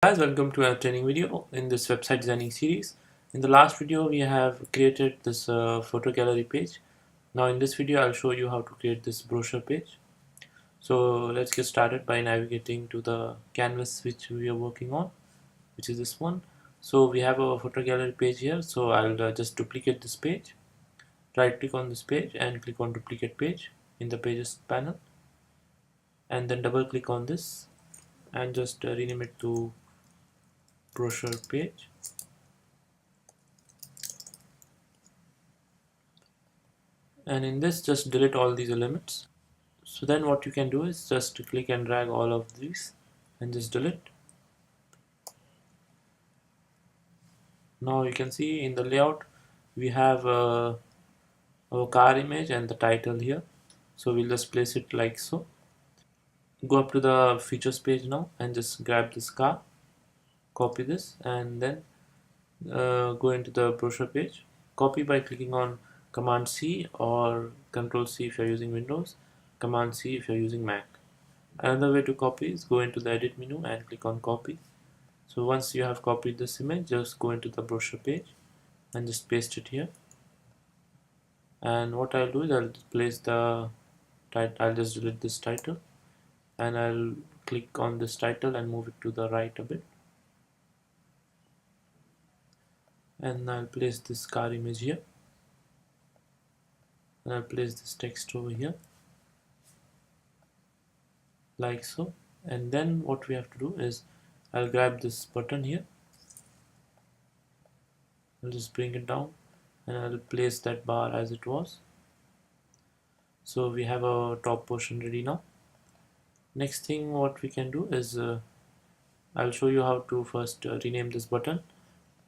Guys, welcome to our training video in this website designing series. In the last video we have created this photo gallery page. Now in this video I'll show you how to create this brochure page. So let's get started by navigating to the canvas which we are working on, which is this one. So we have a photo gallery page here, so I'll just duplicate this page. Right click on this page and click on duplicate page in the pages panel, and then double click on this and just rename it to brochure page. And in this, just delete all these elements. So then what you can do is just click and drag all of these and just delete. Now you can see in the layout we have our car image and the title here, so we'll just place it like so. Go up to the features page now and just grab this car, copy this, and then go into the brochure page. Copy by clicking on Command C or Control C if you're using Windows, Command C if you're using Mac. Another way to copy is go into the edit menu and click on copy. So once you have copied this image, just go into the brochure page and just paste it here. And what I'll do is I'll place the title. I'll just delete this title and I'll click on this title and move it to the right a bit, and I'll place this car image here, and I'll place this text over here like so. And then what we have to do is I'll grab this button here, I'll just bring it down and I'll place that bar as it was. So we have our top portion ready now. Next thing what we can do is I'll show you how to first rename this button.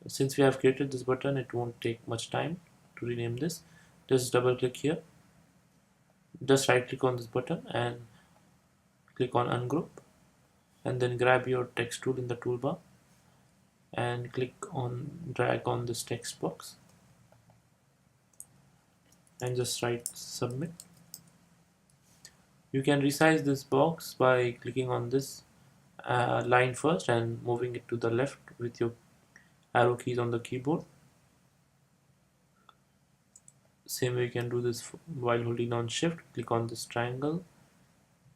Since we have created this button, it won't take much time to rename this. Just double click here, just right click on this button and click on ungroup, and then grab your text tool in the toolbar and click on drag on this text box and just write submit. You can resize this box by clicking on this line first and moving it to the left with your arrow keys on the keyboard. Same way you can do this while holding on shift. Click on this triangle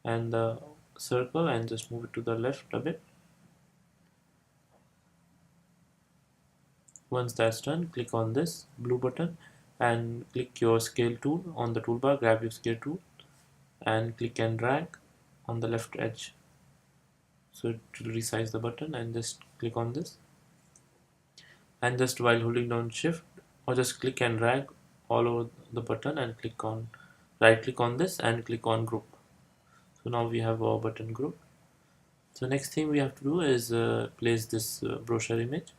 and the circle and just move it to the left a bit. Once that's done, click on this blue button and click your scale tool on the toolbar. Grab your scale tool and click and drag on the left edge, so it will resize the button, and just click on this and just while holding down shift or just click and drag all over the button and click on right click on this and click on group. So now we have our button group. So next thing we have to do is place this brochure image.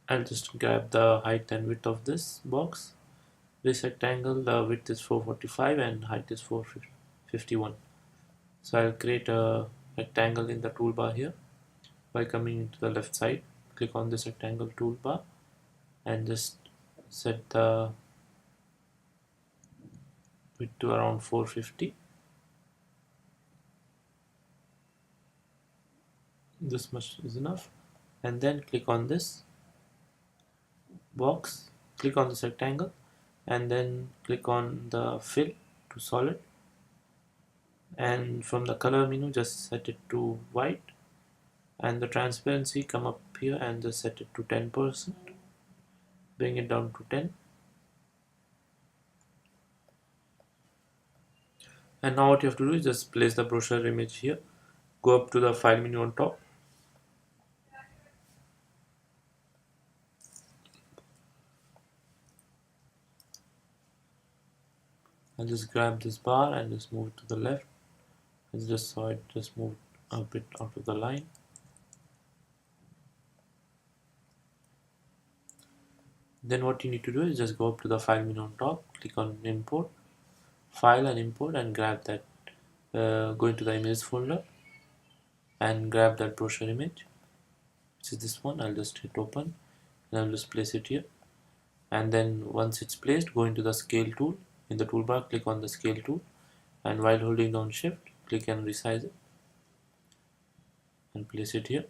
I'll just grab the height and width of this box. This rectangle, the width is 445 and height is 451. So I'll create a rectangle in the toolbar here by coming to the left side. Click on this rectangle toolbar and just set the width to around 450. This much is enough, and then click on this box, click on this rectangle and then click on the fill to solid, and from the color menu just set it to white, and the transparency come up here and just set it to 10%, bring it down to 10. And now what you have to do is just place the brochure image here. Go up to the file menu on top, and just grab this bar and just move it to the left. I just saw it just moved a bit out of the line. Then what you need to do is just go up to the file menu on top, click on import, file and import, and grab that, go into the images folder and grab that brochure image, which is this one. I'll just hit open and I'll just place it here, and then once it's placed, go into the scale tool in the toolbar, click on the scale tool and while holding down shift, click and resize it. and place it here.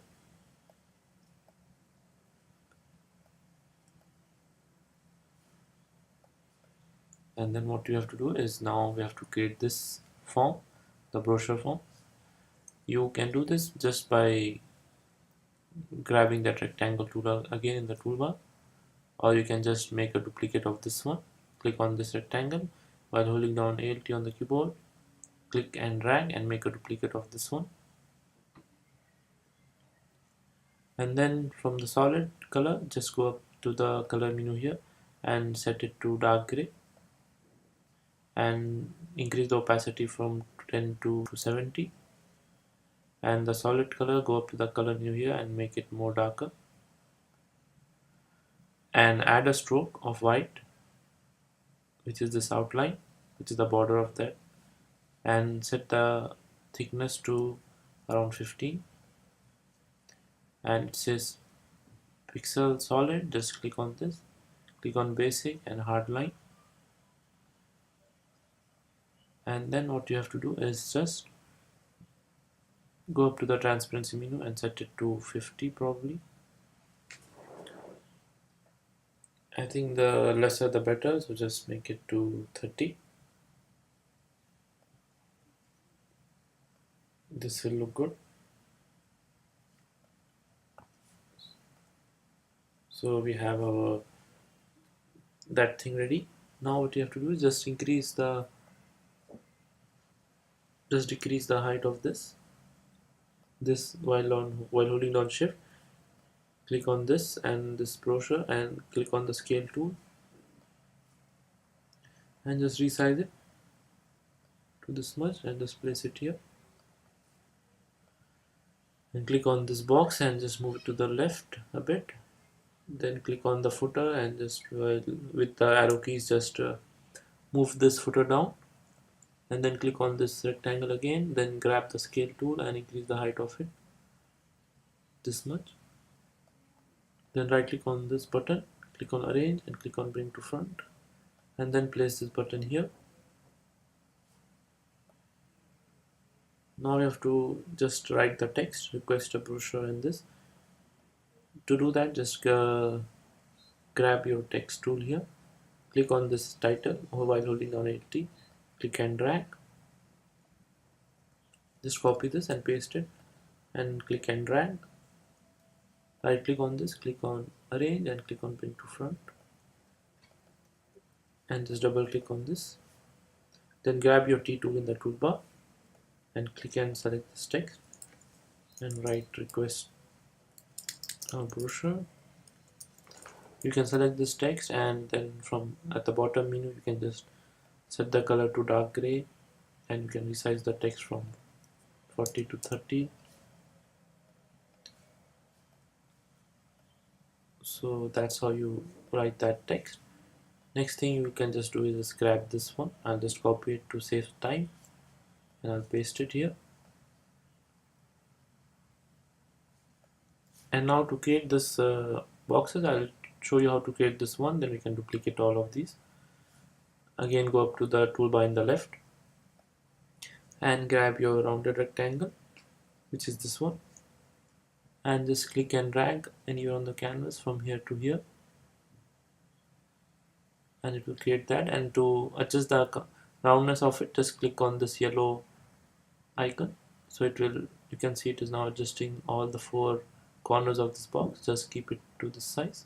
And then what you have to do is, now we have to create this form, the brochure form. You can do this just by grabbing that rectangle tool again in the toolbar, or you can just make a duplicate of this one. Click on this rectangle while holding down Alt on the keyboard, click and drag and make a duplicate of this one. And then from the solid color, just go up to the color menu here and set it to dark gray, and increase the opacity from 10 to 70. And the solid color, go up to the color menu here and make it more darker, and add a stroke of white, which is this outline, which is the border of that, and set the thickness to around 15. And it says pixel solid, just click on this, click on basic and hardline. And then what you have to do is just go up to the transparency menu and set it to 50 probably. I think the lesser the better, so just make it to 30. This will look good. So we have our that thing ready. Now what you have to do is just decrease the height of this while holding down shift. Click on this and this brochure and click on the scale tool and just resize it to this much and just place it here. And click on this box and just move it to the left a bit. Then click on the footer and just with the arrow keys just move this footer down. And then click on this rectangle again, then grab the scale tool and increase the height of it this much. Then right click on this button, click on arrange and click on bring to front, and then place this button here. Now we have to just write the text, request a brochure in this. To do that, just grab your text tool here, click on this title while holding down Alt, click and drag, just copy this and paste it and click and drag. Right click on this, click on arrange and click on bring to front, and just double click on this. Then grab your T tool in the toolbar and click and select this text and write request a brochure. You can select this text, and then from at the bottom menu you can just set the color to dark gray, and you can resize the text from 40 to 30. So that's how you write that text. Next thing you can just do is just grab this one. I'll just copy it to save time and I'll paste it here. And now to create this boxes, I'll show you how to create this one, then we can duplicate all of these. Again, go up to the toolbar in the left and grab your rounded rectangle, which is this one, and just click and drag anywhere on the canvas from here to here, and it will create that. And to adjust the roundness of it, just click on this yellow icon, so it will, you can see it is now adjusting all the four corners of this box. Just keep it to this size,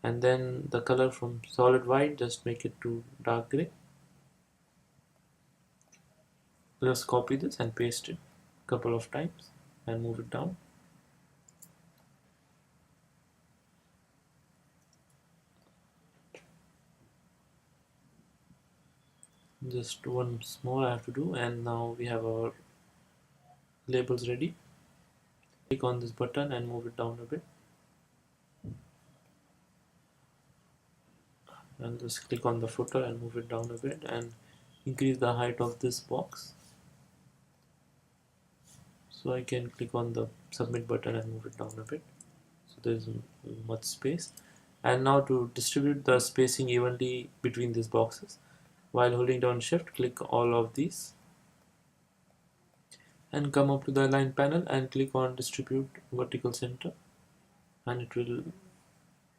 and then the color from solid white, just make it to dark gray. Just copy this and paste it a couple of times and move it down. Just once more I have to do, and now we have our labels ready. Click on this button and move it down a bit, and just click on the footer and move it down a bit and increase the height of this box. So I can click on the submit button and move it down a bit, so there is much space. And now to distribute the spacing evenly between these boxes, while holding down shift, click all of these and come up to the align panel and click on distribute vertical center, and it will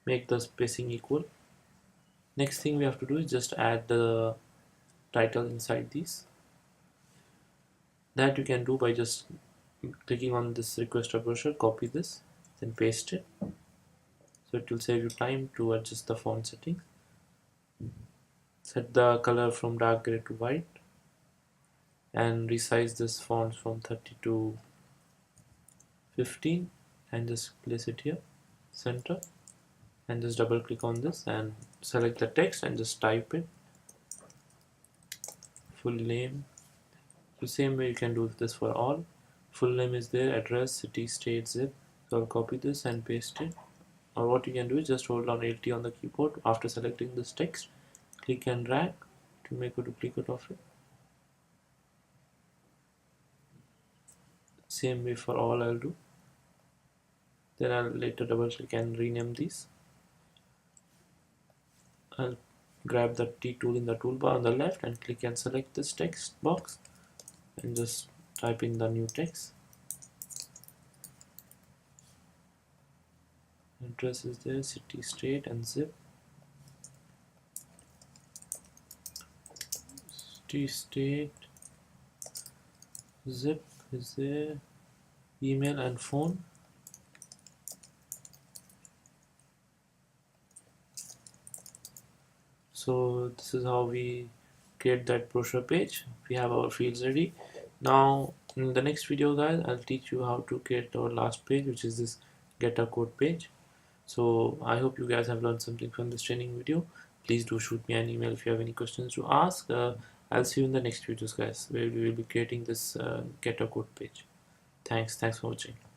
make the spacing equal. Next thing we have to do is just add the title inside these. That you can do by just clicking on this request a brochure, copy this, then paste it. So it will save you time to adjust the font settings. Set the color from dark gray to white and resize this font from 30 to 15 and just place it here, center, and just double click on this and select the text and just type it, full name. The same way you can do this for all. Full name is there, address, city, state, zip. So I'll copy this and paste it. Or what you can do is just hold down Alt on the keyboard after selecting this text, click and drag to make a duplicate of it. Same way for all I'll do. Then I'll later double click and rename these. I'll grab the T tool in the toolbar on the left and click and select this text box and just type in the new text. Address is there, city, state, and zip. City, state, zip is there, email and phone. So this is how we create that brochure page. We have our fields ready. Now in the next video guys, I'll teach you how to create our last page, which is this get a code page. So I hope you guys have learned something from this training video. Please do shoot me an email if you have any questions to ask. I'll see you in the next videos guys, where we will be creating this get a code page. Thanks for watching.